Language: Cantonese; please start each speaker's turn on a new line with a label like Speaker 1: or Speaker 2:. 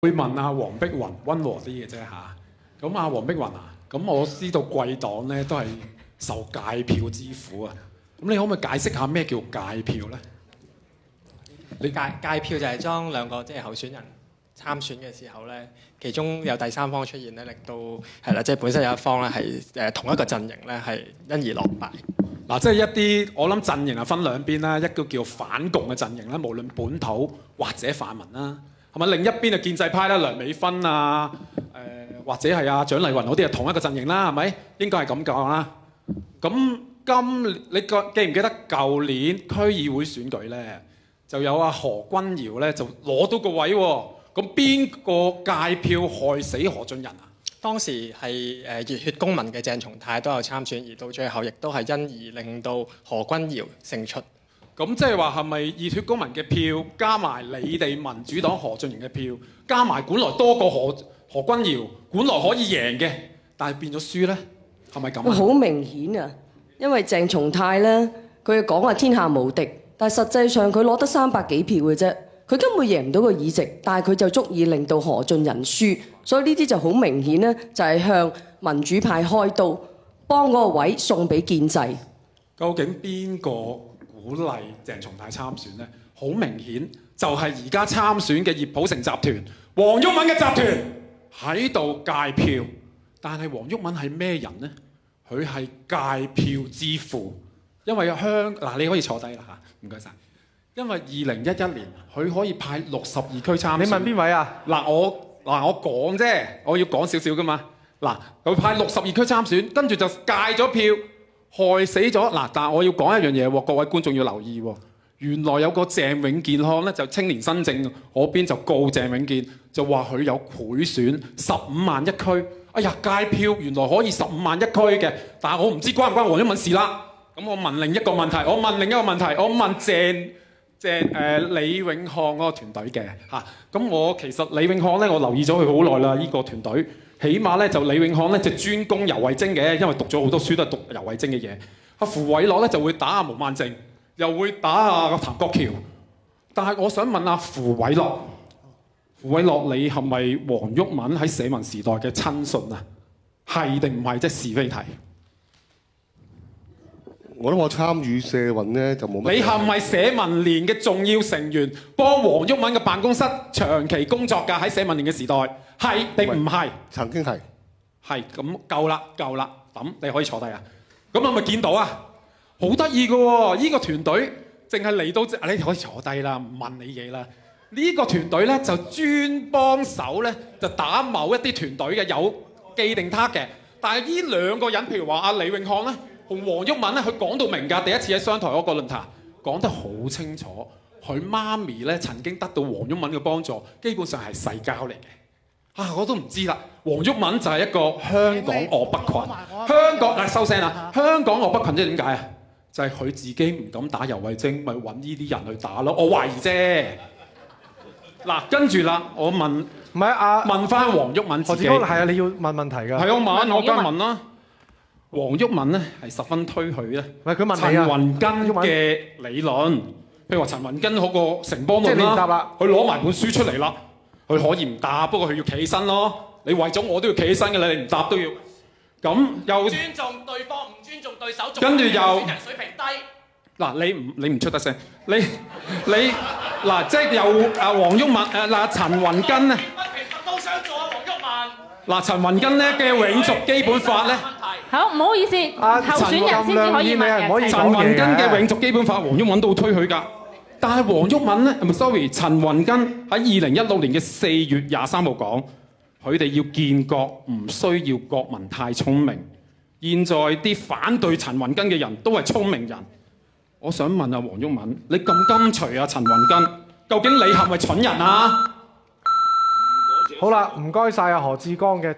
Speaker 1: 會問阿黃碧雲溫和啲嘅啫嚇。咁阿黃碧雲啊，咁我知道貴黨咧都係受界票之苦啊。咁你可唔可以解釋下咩叫界票咧？
Speaker 2: 界票就係將兩個候選人參選嘅時候咧，其中有第三方出現咧，令到係啦，本身有一方咧係同一個陣營咧係因而落敗。
Speaker 1: 嗱，即係一啲我諗陣營係分兩邊啦，一個叫反共嘅陣營啦，無論本土或者泛民啦，係咪？另一邊嘅建制派啦，梁美芬啊，或者係阿蔣麗芸嗰啲係同一個陣營啦，係咪？應該係咁講啦。咁你記唔記得舊年區議會選舉咧，就有阿何君堯咧就攞到個位喎？咁邊個界票害死何俊仁啊？
Speaker 2: 當時係熱血公民嘅鄭松泰都有參選，而到最後亦都係因而令到何君堯勝出。
Speaker 1: 咁即係話係咪熱血公民嘅票加埋你哋民主黨何俊仁嘅票，加埋本來多過何君堯，本來可以贏嘅，但係變咗輸咧？係咪咁啊？
Speaker 3: 好明顯啊！因為鄭松泰咧，佢講話天下無敵，但係實際上佢攞得300幾票嘅啫，佢根本贏唔到個議席，但係佢就足以令到何俊仁輸，所以呢啲就好明顯咧，就係向民主派開刀，幫嗰個位送俾建制。
Speaker 1: 究竟邊個鼓勵鄭松泰參選咧？好明顯就係而家參選嘅葉普成集團、黃毓民嘅集團喺度界票，但係黃毓民係咩人咧？佢係界票之父，因為你可以坐低啦嚇，唔該晒。因為2011年佢可以派62區參選。
Speaker 4: 你問邊位啊？
Speaker 1: 我講啫，我要講少少噶嘛。佢派62區參選，跟住就界咗票，害死咗。但係我要講一樣嘢喎，各位觀眾要留意喎。原來有個鄭永健項咧，就青年新政嗰邊就告鄭永健，就話佢有賄選15萬一區。哎呀，界票原來可以15萬一區嘅，但係我唔知關唔關黃毓民事啦。咁我問另一個問題，我問李永漢嗰個團隊嘅嚇。咁我其實李永漢咧，我留意咗佢好耐啦。呢個團隊起碼咧就李永漢咧就專攻游蕙禎嘅，因為讀咗好多書都係讀游蕙禎嘅嘢。阿符偉樂咧就會打阿毛孟靜，又會打阿譚國僑。但係我想問阿符偉樂，你係咪黃毓民喺社民時代嘅親信啊？係定唔係？即是非題。
Speaker 5: 我諗我參與社運咧就冇乜。你
Speaker 1: 係咪社民連嘅重要成員，幫黃毓民嘅辦公室長期工作㗎？喺社民連嘅時代，係定唔係？
Speaker 5: 曾經係。
Speaker 1: 係咁夠啦，咁你可以坐低啊。咁我咪見到啊，好得意㗎喎！呢個團隊淨係嚟到，你可以坐低啦，唔問你嘢啦。呢個團隊咧就專幫手咧，就打某一啲團隊嘅有既定 target。但係呢兩個人，譬如話阿李永漢咧，同黃毓民咧，佢講到明㗎。第一次喺商台嗰個論壇講得好清楚，佢媽咪咧曾經得到黃毓民嘅幫助，基本上係世交嚟嘅。我都唔知啦。黃毓民就係一個香港岳北群。收聲啦！香港岳北群即係點解啊？就係佢自己唔敢打游蕙禎，咪揾呢啲人去打咯。我懷疑啫。跟住啦，我問，
Speaker 4: 唔係
Speaker 1: 問翻黃毓民自己。
Speaker 4: 係啊，你要問問題㗎。
Speaker 1: 係我梗係問啦。黃毓民咧係十分推許咧陳雲根嘅理論，譬如話陳雲根嗰個城邦論啦，佢攞埋本書出嚟啦，佢可以唔答，不過佢要企起身咯。你為咗我都要企起身嘅啦，你唔答都要。咁又
Speaker 6: 尊重對方，唔尊重對手，
Speaker 1: 跟住又
Speaker 6: 選人水平低。
Speaker 1: 你唔出得聲，即係又黃毓民陳雲根咧。
Speaker 6: 都想做黃毓民。
Speaker 1: 陳雲根咧嘅永續基本法咧。
Speaker 7: 好，唔好意思，候選人先至可以問嘅。
Speaker 1: 陳雲根嘅永續基本法，黃毓民都推許㗎。但係黃毓民咧，陳雲根喺2016年嘅4月23號講，佢哋要建國，唔需要國民太聰明。現在啲反對陳雲根嘅人都係聰明人。我想問黃毓民，你咁跟隨陳雲根，究竟你係咪蠢人啊？
Speaker 4: 好啦，唔該晒何志剛嘅。